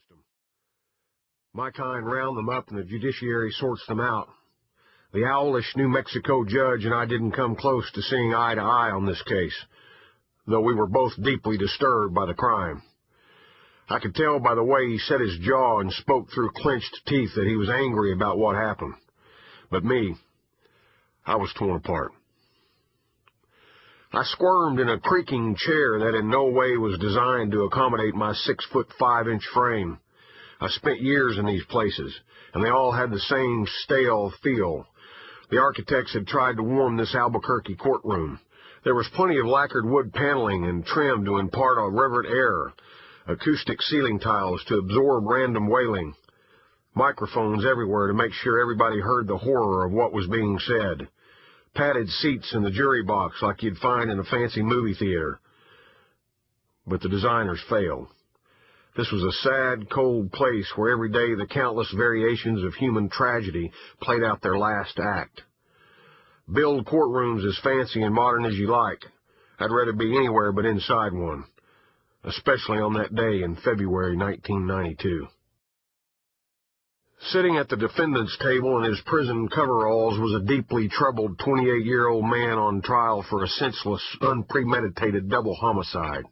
system. My kind round them up and the judiciary sorts them out. The owlish New Mexico judge and I didn't come close to seeing eye to eye on this case, though we were both deeply disturbed by the crime. I could tell by the way he set his jaw and spoke through clenched teeth that he was angry about what happened. But me, I was torn apart. I squirmed in a creaking chair that in no way was designed to accommodate my 6'5" frame. I spent years in these places, and they all had the same stale feel. The architects had tried to warm this Albuquerque courtroom. There was plenty of lacquered wood paneling and trim to impart a reverent air, acoustic ceiling tiles to absorb random wailing, microphones everywhere to make sure everybody heard the horror of what was being said, padded seats in the jury box like you'd find in a fancy movie theater. But the designers failed. This was a sad, cold place where every day the countless variations of human tragedy played out their last act. Build courtrooms as fancy and modern as you like. I'd rather be anywhere but inside one, especially on that day in February 1992. Sitting at the defendant's table in his prison coveralls was a deeply troubled 28-year-old man on trial for a senseless, unpremeditated double homicide.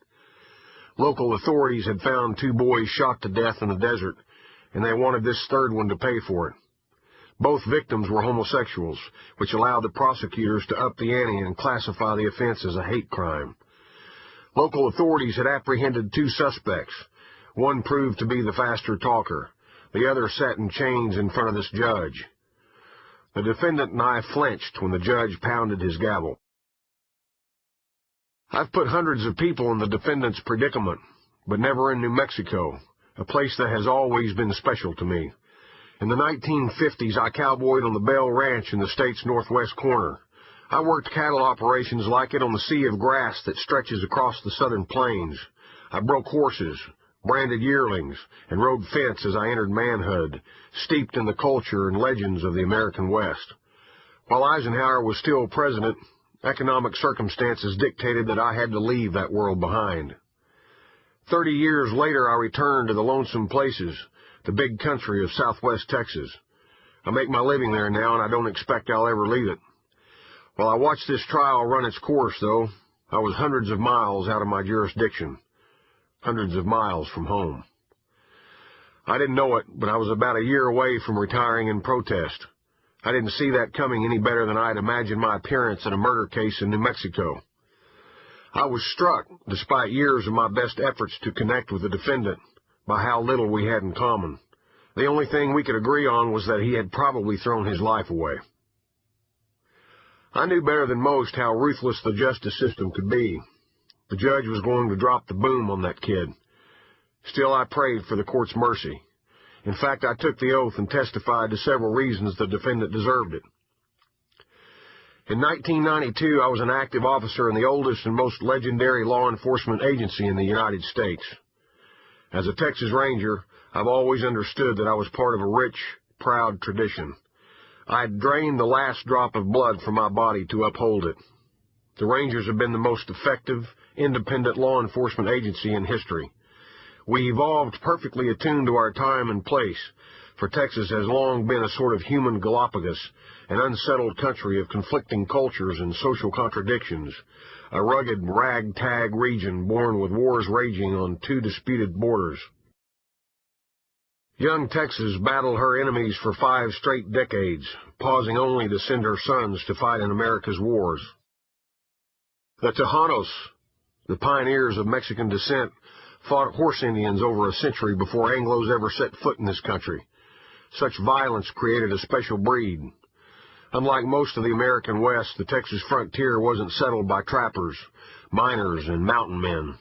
Local authorities had found 2 boys shot to death in the desert, and they wanted this third one to pay for it. Both victims were homosexuals, which allowed the prosecutors to up the ante and classify the offense as a hate crime. Local authorities had apprehended 2 suspects. One proved to be the faster talker. The other sat in chains in front of this judge. The defendant and I flinched when the judge pounded his gavel. I've put hundreds of people in the defendant's predicament, but never in New Mexico, a place that has always been special to me. In the 1950s, I cowboyed on the Bell Ranch in the state's northwest corner. I worked cattle operations like it on the sea of grass that stretches across the southern plains. I broke horses, branded yearlings, and rode fence as I entered manhood, steeped in the culture and legends of the American West. While Eisenhower was still president, economic circumstances dictated that I had to leave that world behind. 30 years later, I returned to the lonesome places, the big country of southwest Texas. I make my living there now, and I don't expect I'll ever leave it. While I watched this trial run its course, though, I was hundreds of miles out of my jurisdiction, hundreds of miles from home. I didn't know it, but I was about a year away from retiring in protest. I didn't see that coming any better than I'd imagined my appearance in a murder case in New Mexico. I was struck, despite years of my best efforts to connect with the defendant, by how little we had in common. The only thing we could agree on was that he had probably thrown his life away. I knew better than most how ruthless the justice system could be. The judge was going to drop the boom on that kid. Still, I prayed for the court's mercy. In fact, I took the oath and testified to several reasons the defendant deserved it. In 1992, I was an active officer in the oldest and most legendary law enforcement agency in the United States. As a Texas Ranger, I've always understood that I was part of a rich, proud tradition. I had drained the last drop of blood from my body to uphold it. The Rangers have been the most effective, independent law enforcement agency in history. We evolved perfectly attuned to our time and place, for Texas has long been a sort of human Galapagos, an unsettled country of conflicting cultures and social contradictions, a rugged, ragtag region born with wars raging on 2 disputed borders. Young Texas battled her enemies for 5 straight decades, pausing only to send her sons to fight in America's wars. The Tejanos, the pioneers of Mexican descent, fought horse Indians over a century before Anglos ever set foot in this country. Such violence created a special breed. Unlike most of the American West, the Texas frontier wasn't settled by trappers, miners, and mountain men.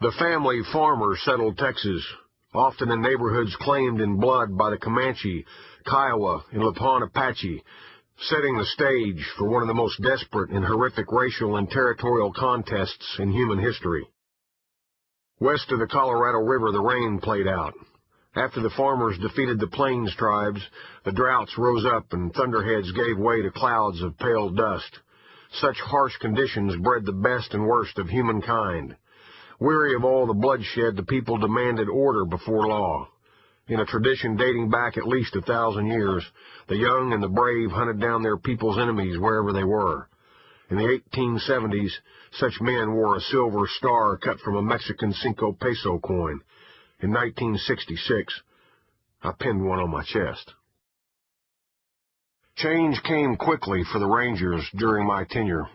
The family farmers settled Texas, often in neighborhoods claimed in blood by the Comanche, Kiowa, and Lipan Apache, setting the stage for one of the most desperate and horrific racial and territorial contests in human history. West of the Colorado River, the rain played out. After the farmers defeated the Plains tribes, the droughts rose up and thunderheads gave way to clouds of pale dust. Such harsh conditions bred the best and worst of humankind. Weary of all the bloodshed, the people demanded order before law. In a tradition dating back at least 1,000 years, the young and the brave hunted down their people's enemies wherever they were. In the 1870s, such men wore a silver star cut from a Mexican cinco peso coin. In 1966, I pinned one on my chest. Change came quickly for the Rangers during my tenure.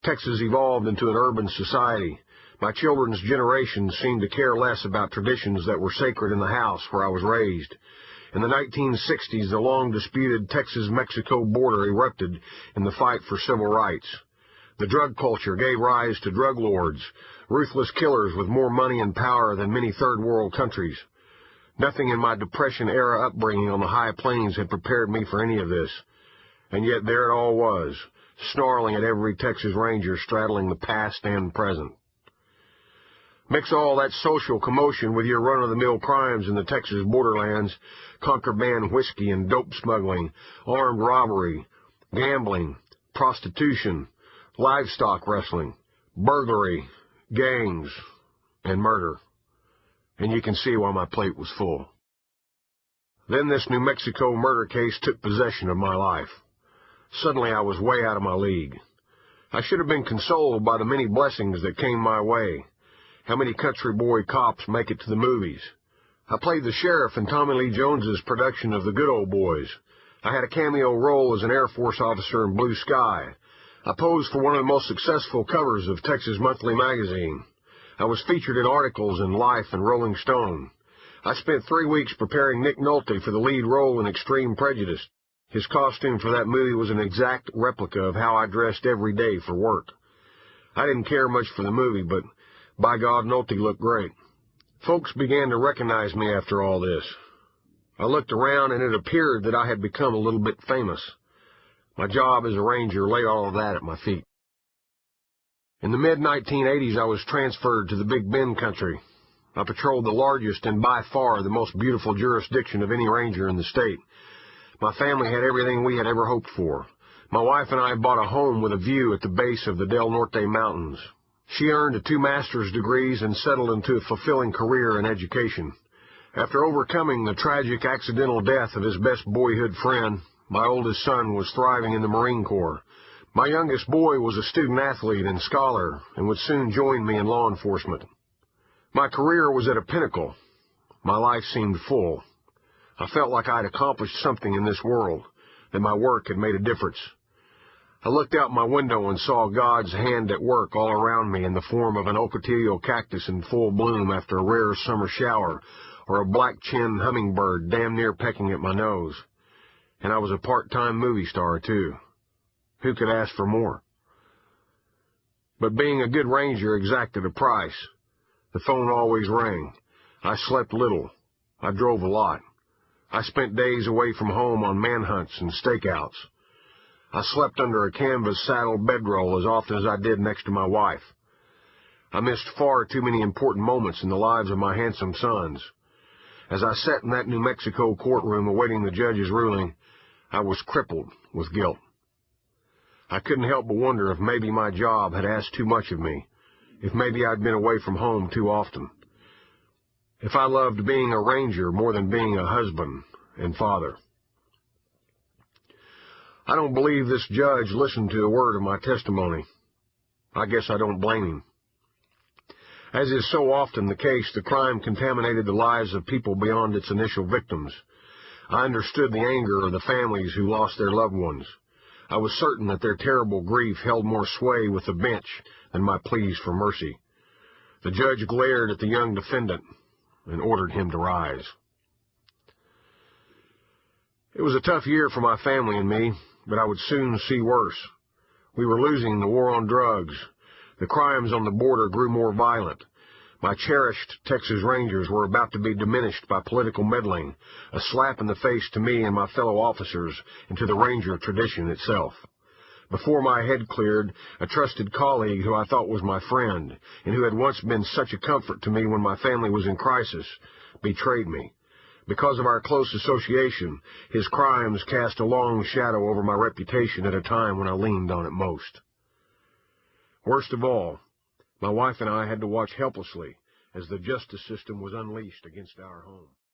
Texas evolved into an urban society. My children's generation seemed to care less about traditions that were sacred in the house where I was raised. In the 1960s, the long-disputed Texas-Mexico border erupted in the fight for civil rights. The drug culture gave rise to drug lords, ruthless killers with more money and power than many third-world countries. Nothing in my Depression-era upbringing on the high plains had prepared me for any of this. And yet there it all was, snarling at every Texas Ranger straddling the past and present. Mix all that social commotion with your run-of-the-mill crimes in the Texas borderlands, contraband whiskey and dope smuggling, armed robbery, gambling, prostitution, livestock wrestling, burglary, gangs, and murder. And you can see why my plate was full. Then this New Mexico murder case took possession of my life. Suddenly I was way out of my league. I should have been consoled by the many blessings that came my way. How many country boy cops make it to the movies? I played the sheriff in Tommy Lee Jones's production of The Good Old Boys. I had a cameo role as an Air Force officer in Blue Sky. I posed for one of the most successful covers of Texas Monthly magazine. I was featured in articles in Life and Rolling Stone. I spent 3 weeks preparing Nick Nolte for the lead role in Extreme Prejudice. His costume for that movie was an exact replica of how I dressed every day for work. I didn't care much for the movie, but by God, Nolte looked great. Folks began to recognize me after all this. I looked around, and it appeared that I had become a little bit famous. My job as a ranger lay all of that at my feet. In the mid-1980s, I was transferred to the Big Bend country. I patrolled the largest and by far the most beautiful jurisdiction of any ranger in the state. My family had everything we had ever hoped for. My wife and I bought a home with a view at the base of the Del Norte Mountains. She earned 2 master's degrees and settled into a fulfilling career in education. After overcoming the tragic accidental death of his best boyhood friend, my oldest son was thriving in the Marine Corps. My youngest boy was a student athlete and scholar and would soon join me in law enforcement. My career was at a pinnacle. My life seemed full. I felt like I'd accomplished something in this world, that my work had made a difference. I looked out my window and saw God's hand at work all around me in the form of an ocotillo cactus in full bloom after a rare summer shower, or a black-chinned hummingbird damn near pecking at my nose. And I was a part-time movie star, too. Who could ask for more? But being a good ranger exacted a price. The phone always rang. I slept little. I drove a lot. I spent days away from home on manhunts and stakeouts. I slept under a canvas saddle bedroll as often as I did next to my wife. I missed far too many important moments in the lives of my handsome sons. As I sat in that New Mexico courtroom awaiting the judge's ruling, I was crippled with guilt. I couldn't help but wonder if maybe my job had asked too much of me, if maybe I'd been away from home too often, if I loved being a ranger more than being a husband and father. I don't believe this judge listened to a word of my testimony. I guess I don't blame him. As is so often the case, the crime contaminated the lives of people beyond its initial victims. I understood the anger of the families who lost their loved ones. I was certain that their terrible grief held more sway with the bench than my pleas for mercy. The judge glared at the young defendant and ordered him to rise. It was a tough year for my family and me, but I would soon see worse. We were losing the war on drugs. The crimes on the border grew more violent. My cherished Texas Rangers were about to be diminished by political meddling, a slap in the face to me and my fellow officers and to the Ranger tradition itself. Before my head cleared, a trusted colleague who I thought was my friend and who had once been such a comfort to me when my family was in crisis, betrayed me. Because of our close association, his crimes cast a long shadow over my reputation at a time when I leaned on it most. Worst of all, my wife and I had to watch helplessly as the justice system was unleashed against our home.